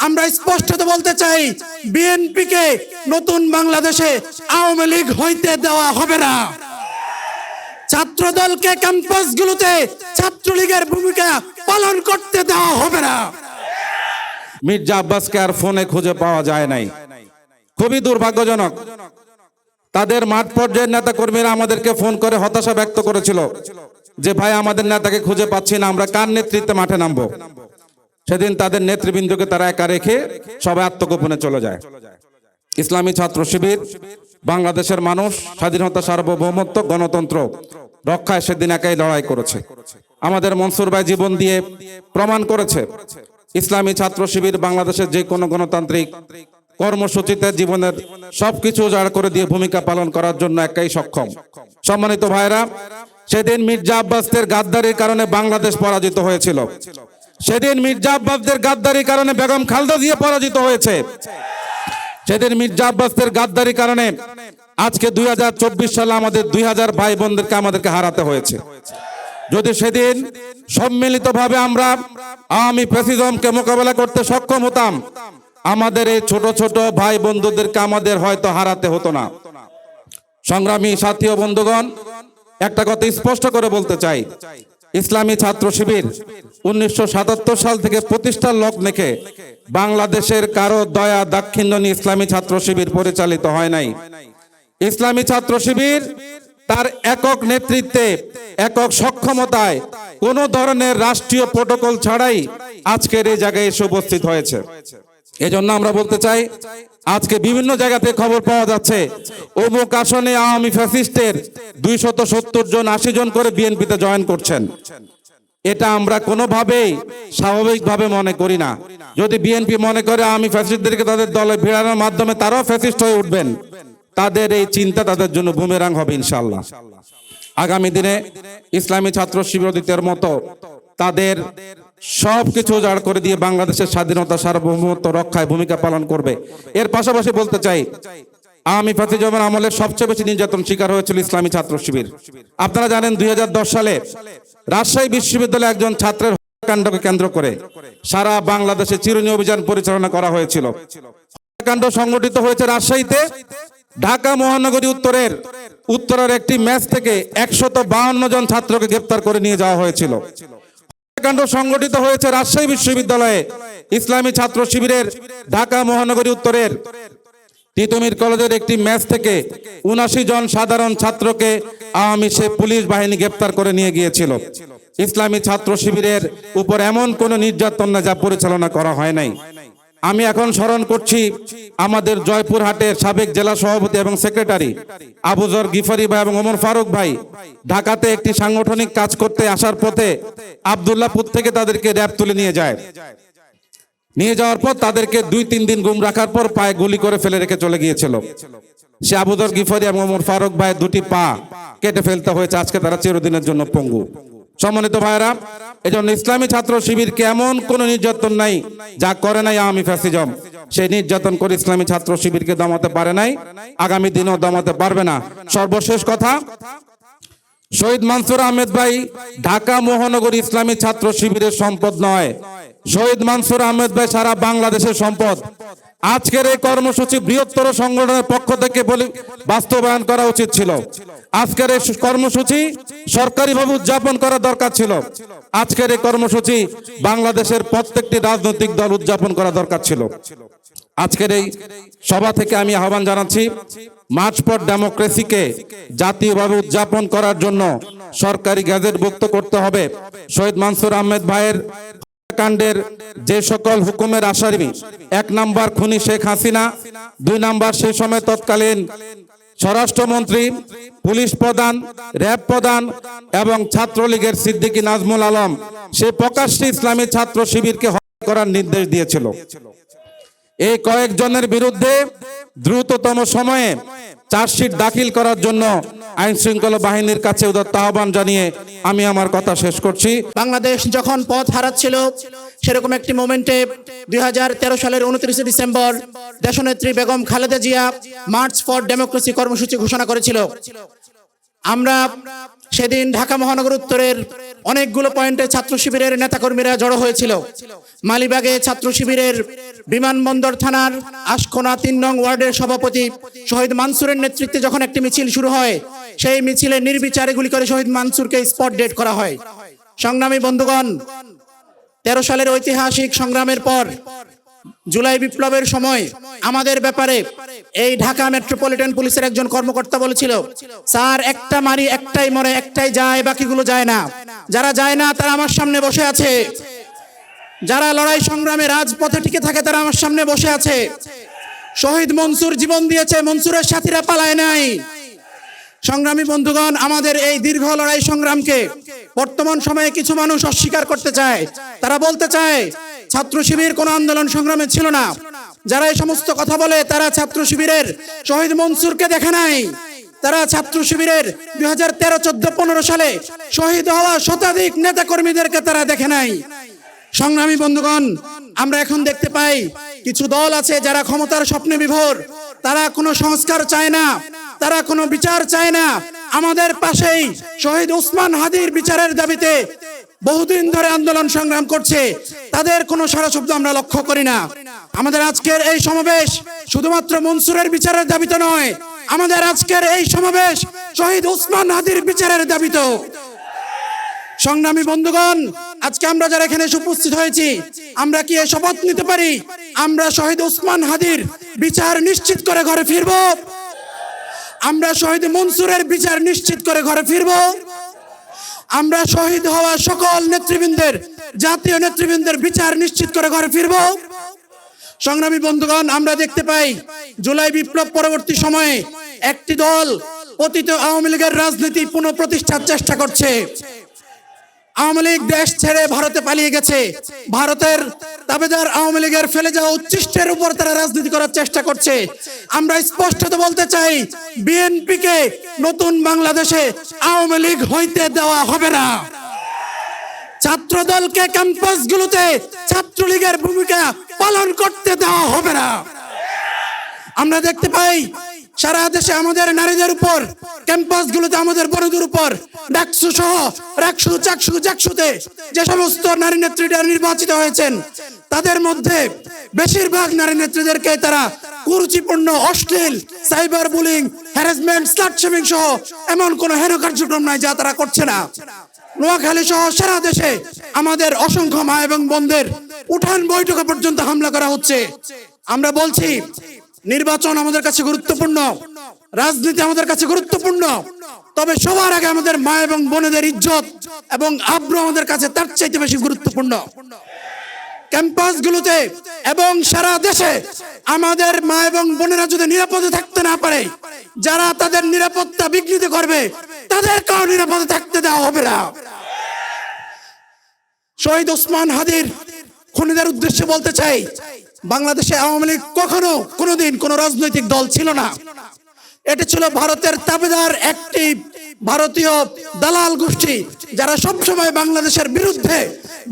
আমরা স্পষ্টত বলতে চাই, বিএনপিকে নতুন বাংলাদেশে আওয়ামী লীগ হইতে দেওয়া হবে না। ছাত্রদলকে ক্যাম্পাসগুলোতে ছাত্রলীগের ভূমিকা পালন করতে দেওয়া হবে না। মির্জা আব্বাসকে আর ফোনে খুঁজে পাওয়া যায় নাই, খুবই দুর্ভাগ্যজনক। তাদের মাঠ পর্যায়ের নেতা কর্মীরা আমাদেরকে ফোন করে হতাশা ব্যক্ত করেছিল যে ভাই আমাদের নেতাকে খুঁজে পাচ্ছি না, আমরা কার নেতৃত্বে মাঠে নামবো। সেদিন তাদের নেতৃবৃন্দকে তারা একা রেখে সবাই আত্মগোপনে চলে যায়। ইসলামী ছাত্র শিবির বাংলাদেশের মানুষ স্বাধীনতা, সার্বভৌমত্ব, গণতন্ত্র রক্ষায় সেদিন একাই লড়াই করেছে। আমাদের মনসুর ভাই জীবন দিয়ে প্রমাণ করেছে ইসলামী ছাত্র শিবির বাংলাদেশের যে কোনো গণতান্ত্রিক কর্মসূচিতে জীবনের সবকিছু উজাড় করে দিয়ে ভূমিকা পালন করার জন্য একাই সক্ষম। সম্মানিত ভাইরা, সেদিন মির্জা আব্বাসদের গাদ্দারির কারণে বাংলাদেশ পরাজিত হয়েছিল। সেদিন মির্জা আব্বাসদের গাদ্দারির কারণে বেগম খালেদা জিয়া পরাজিত হয়েছে। সেদিন মির্জা আব্বাসদের গাদ্দারির কারণে আজকে 2024 সালে আমাদের 2000 ভাই বোনদেরকে আমাদেরকে হারাতে হয়েছে। যদি সেদিন সম্মিলিতভাবে আমরা আওয়ামী ফ্যাসিজমকে মোকাবেলা করতে সক্ষম হতাম, আমাদের এই ছোট ছোট ভাই বন্ধুদেরকে আমাদের হয়তো হারাতে হতো না। সংগ্রামী সাথী ও বন্ধুগণ, একটা কথা স্পষ্ট করে বলতে চাই, ইসলামী ছাত্র শিবির 1977 সাল থেকে প্রতিষ্ঠার লগ্নে বাংলাদেশের কারো দয়া দাক্ষিণ্য নিয়ে ইসলামী ছাত্র শিবির পরিচালিত হয় নাই। ইসলামী ছাত্র শিবির তার একক নেতৃত্বে, একক সক্ষমতায়, কোন ধরনের রাষ্ট্রীয় প্রটোকল ছাড়াই আজকের এই জায়গায় এসে উপস্থিত হয়েছে। এজন্য আমরা বলতে চাই, আজকে বিভিন্ন জায়গাতে খবর পাওয়া যাচ্ছে অমুক আসনে আওয়ামী ফ্যাসিস্টের 270 জন 80 জন করে বিএনপিতে জয়েন করছেন। এটা আমরা কোনোভাবেই স্বাভাবিকভাবে মনে করি না। যদি বিএনপি মনে করে আওয়ামী ফ্যাসিস্টদেরকে তাদের দলে ভিড়ানোর মাধ্যমে তারাও ফ্যাসিস্ট হয়ে উঠবেন, তাদের এই চিন্তা তাদের জন্য বুমেরাং হবে ইনশাআল্লাহ। আগামী দিনে ইসলামী ছাত্র শিবিরের মতো তাদের সবকিছু উজাড় করে দিয়ে বাংলাদেশের স্বাধীনতা, সার্বভৌমত্ব রক্ষায় ভূমিকা পালন করবে। এর পাশাপাশি বলতে চাই, আওয়ামী ফ্যাসিজমের আমলে সবচেয়ে বেশি নির্যাতন শিকার হয়েছিল ইসলামী ছাত্র শিবির। আপনারা জানেন 2010 সালে রাজশাহী বিশ্ববিদ্যালয়ে একজন ছাত্রের হত্যাকাণ্ডকে কেন্দ্র করে সারা বাংলাদেশে চিরুনি অভিযান পরিচালনা করা হয়েছিল। হত্যাকাণ্ড সংগঠিত হয়েছে রাজশাহীতে। ঢাকা মহানগরী উত্তরের একটি ম্যাচ থেকে 152 জন ছাত্রকে গ্রেফতার করে নিয়ে যাওয়া হয়েছিল। হত্যাকাণ্ড সংগঠিত হয়েছে রাজশাহী বিশ্ববিদ্যালয়ে ইসলামী ছাত্র শিবিরের ঢাকা মহানগরী উত্তরের তিতুমির কলেজের একটি ম্যাচ থেকে 79 জন সাধারণ ছাত্রকে আওয়ামী পুলিশ বাহিনী গ্রেফতার করে নিয়ে গিয়েছিল। ইসলামী ছাত্র শিবিরের উপর এমন কোন নির্যাতন না যা পরিচালনা করা হয় নাই। আমি এখন স্মরণ করছি আমাদের জয়পুরহাটের সাবেক জেলা সভাপতি এবং সেক্রেটারি আবুজর গিফারি ভাই এবং ওমর ফারুক ভাই ঢাকাতে একটি সাংগঠনিক কাজ করতে আসার পথে আব্দুল্লাহপুর থেকে তাদেরকে র‍্যাব তুলে নিয়ে যায়। নিয়ে যাওয়ার পর তাদেরকে 2-3 দিন গুম রাখার পর পায়ে গুলি করে ফেলে রেখে চলে গিয়েছিল। সে আবুজর গিফারি এবং ওমর ফারুক ভাই দুটি পা কেটে ফেলতে হয়েছে। আজকে তারা চিরদিনের জন্য পঙ্গু। সম্মানিত ভাইরা, এজন্য ইসলামী ছাত্র শিবিরকে এমন কোন নির্যাতন নাই যা করে নাই আওয়ামী ফ্যাসিজম। সেই নির্যাতন করে ইসলামী ছাত্র শিবিরকে দমাতে পারে নাই, আগামী দিনেও দমাতে পারবে না। সর্বশেষ কথা, শহীদ মনসুর আহমেদ ভাই ঢাকা মহানগরী ইসলামী ছাত্র শিবিরের সম্পদ নয়। শহীদ মনসুর আহমেদ ভাই সারা বাংলাদেশের সম্পদ। আজকের এই কর্মসূচি বৃহত্তর সংগঠনের পক্ষ থেকে বাস্তবায়ন করা উচিত ছিল। আজকের এই কর্মসূচি সরকারিভাবে উদযাপন করা দরকার ছিল। আজকের এই কর্মসূচি বাংলাদেশের প্রত্যেকটি রাজনৈতিক দল উদযাপন করা দরকার ছিল। আজকের এই সভা থেকে আমি আহ্বান জানাচ্ছি, মার্চ ফর ডেমোক্রেসিকে জাতীয়ভাবে উদযাপন করার জন্য সরকারি গ্যাজেটভুক্ত করতে হবে। শহীদ মনসুর আহমেদ ভাইয়ের কাণ্ডের যে সকল হুকুমের আসামি, 1 নাম্বার খুনি শেখ হাসিনা, 2 নাম্বার সেই সময় তৎকালীন স্বরাষ্ট্রমন্ত্রী, পুলিশ প্রধান, র‍্যাব প্রধান এবং ছাত্রলীগের সিদ্দিকী নাজমুল আলম, সে প্রকাশ্যে ইসলামী ছাত্র শিবিরকে হত্যা করার নির্দেশ দিয়েছিল। এই কয়েকজনের বিরুদ্ধে দ্রুততম সময়ে চার্জশিট দাখিল করার জন্য আইন শৃঙ্খলা বাহিনীর কাছে উদাত্ত আহ্বান জানিয়ে আমি আমার কথা শেষ করছি। বাংলাদেশ যখন পথ হারাচ্ছিল, সেরকম একটি মোমেন্টে 2013 সালের 29 ডিসেম্বর দেশনেত্রী Begum Khaleda Zia March for democracy কর্মসূচি ঘোষণা করেছিল। আমরা সেদিন ঢাকা মহানগর উত্তরের অনেকগুলো পয়েন্টে ছাত্র শিবিরের নেতাকর্মীরা জড়ো হয়েছিল। মালিবাগে ছাত্র শিবিরের বিমানবন্দর থানার আশকোনা ৩ নং ওয়ার্ডের সভাপতি শহীদ মানসুরের নেতৃত্বে যখন একটি মিছিল শুরু হয়, সেই মিছিলে নির্বিচারে গুলি করে শহীদ মানসুরকে স্পট ডেড করা হয়। সংগ্রামী বন্ধুগণ, ১৩ সালের ঐতিহাসিক সংগ্রামের পর জুলাই বিপ্লবের সময় আমাদের ব্যাপারে এই ঢাকা মেট্রোপলিটন পুলিশের একজন কর্মকর্তা বলেছিল, স্যার একটা মারি একটাই মরে, একটাই যায়, বাকিগুলো যায় না। যারা যায় না তারা আমার সামনে বসে আছে, যারা লড়াই সংগ্রামে রাজপথে টিকে থাকে তারা আমার সামনে বসে আছে। শহীদ মনসুর জীবন দিয়েছে, মনসুরের সাথীরা পালায় নাই। সংগ্রামী বন্ধুগণ, আমাদের এই দীর্ঘ লড়াই সংগ্রামকে বর্তমান সময়ে কিছু মানুষ অস্বীকার করতে চায়। তারা বলতে চায় ছাত্র শিবির কোনো আন্দোলন সংগ্রামে ছিল না। যারা এই সমস্ত কথা বলে তারা ছাত্র শিবিরের শহীদ মনসুরকে দেখে নাই। তারা ছাত্র শিবিরের 2013, 14, 15 সালে শহীদ হওয়া শতাধিক নেতা কর্মীদেরকে তারা দেখে নাই। সংগ্রামী বন্ধুগণ, আমরা এখন দেখতে পাই কিছু দল আছে যারা ক্ষমতার স্বপ্নে বিভোর। তারা কোনো সংস্কার চায় না, তারা কোনো বিচার চায় না। আমাদের পাশেই শহীদ ওসমান হাদির বিচারের দাবিতে বহুদিন ধরে আন্দোলন সংগ্রাম করছে, তাদের কোনো সাড়া শব্দ আমরা লক্ষ্য করি না। আমাদের আজকের এই সমাবেশ শুধুমাত্র মনসুরের বিচারের দাবিতে নয়, আমাদের আজকের এই সমাবেশ শহীদ ওসমান হাদির বিচারের দাবিতে। সংগ্রামী বন্ধুগণ, আজকে আমরা যারা এখানে উপস্থিত হয়েছি, আমরা কি এই শপথ নিতে পারি আমরা শহীদ ওসমান হাদির বিচার নিশ্চিত করে ঘরে ফিরব? আমরা শহীদ মনসুরের বিচার নিশ্চিত করে ঘরে ফিরব? আমরা শহীদ হওয়া সকল নেতৃবৃন্দের, জাতীয় নেতৃবৃন্দের বিচার নিশ্চিত করে ঘরে ফিরব? সংগ্রামী বন্ধুগণ, আমরা দেখতে পাই জুলাই বিপ্লব পরবর্তী সময়ে একটি দল পতিত আওয়ামী লীগের রাজনীতি পুনঃপ্রতিষ্ঠার চেষ্টা করছে। আওয়ামী লীগ দেশ ছেড়ে ভারতে পালিয়ে গেছে। ভারতের দাবেদার আওয়ামী লীগের ফেলে যাওয়া উচ্ছিষ্টের উপর তারা রাজনীতি করার চেষ্টা করছে। আমরা স্পষ্টত বলতে চাই, বিএনপিকে নতুন বাংলাদেশে আওয়ামী লীগ হইতে দেওয়া হবে না। ছাত্র দলকে ক্যাম্পাসগুলোতে ছাত্রলীগের ভূমিকা পালন করতে দেওয়া হবে না। আমরা দেখতে পাই সারা দেশে আমাদের নারীদের উপর, ক্যাম্পাসগুলোতে আমাদের বড়দের উপর, ডাকসু সহ রাকসু, চাকসু, জাকসুতে যে সমস্ত নারী নেত্রীরা নির্বাচিত হয়েছেন, তাদের মধ্যে বেশিরভাগ নারী নেত্রীদেরকে তারা কুরুচিপূর্ণ, অশ্লীল, cyber bullying, harassment, slut shaming সহ এমন কোন হেন কার্যক্রম নাই যা তারা করছে না। নোয়াখালী সহ সারা দেশে আমাদের অসংখ্য মা এবং বোনদের উঠান বৈঠকে পর্যন্ত হামলা করা হচ্ছে। আমরা বলছি, নির্বাচন আমাদের কাছে গুরুত্বপূর্ণ, রাজনীতি আমাদের কাছে গুরুত্বপূর্ণ, তবে সবার আগে আমাদের মা এবং বোনেদের ইজ্জত এবং আব্রু আমাদের কাছে তার চাইতে বেশি গুরুত্বপূর্ণ। ক্যাম্পাসগুলোতে এবং সারা দেশে আমাদের মা এবং বোনেরা যদি নিরাপদে থাকতে না পারে, যারা তাদের নিরাপত্তা বিঘ্নিত করবে তাদেরকেও নিরাপদে থাকতে দেওয়া হবে না। শহীদ ওসমান হাদির খুনিদের উদ্দেশ্যে বলতে চাই, বাংলাদেশে আওয়ামী লীগ কখনো কোনোদিন কোন রাজনৈতিক দল ছিল না। এটা ছিল ভারতের তাবেদার একটি ভারতীয় দালাল গোষ্ঠী, যারা সবসময় বাংলাদেশের বিরুদ্ধে,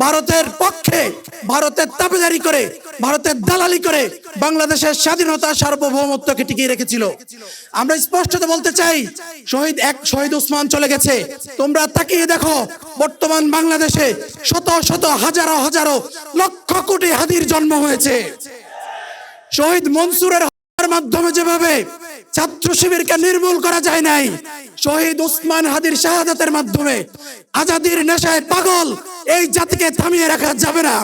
ভারতের পক্ষে, ভারতের তাবেদারি করে, ভারতের দালালি করে বাংলাদেশের স্বাধীনতা, সার্বভৌমত্বকে টিকিয়ে রেখেছিল। আমরা স্পষ্টত বলতে চাই, শহীদ ওসমান চলে গেছে, তোমরা তাকিয়ে দেখো বর্তমান বাংলাদেশে শত শত হাজারো হাজারো লক্ষ কোটি হাদির জন্ম হয়েছে। শহীদ মনসুরের হত্যার মাধ্যমে যেভাবে ছাত্র শিবিরকে নির্মূল করা যায় নাই, শহীদ ওসমান হাদির শাহাদাতের মাধ্যমে আজাদির নেশায় পাগল এই জাতিকে থামিয়ে রাখা যাবে না।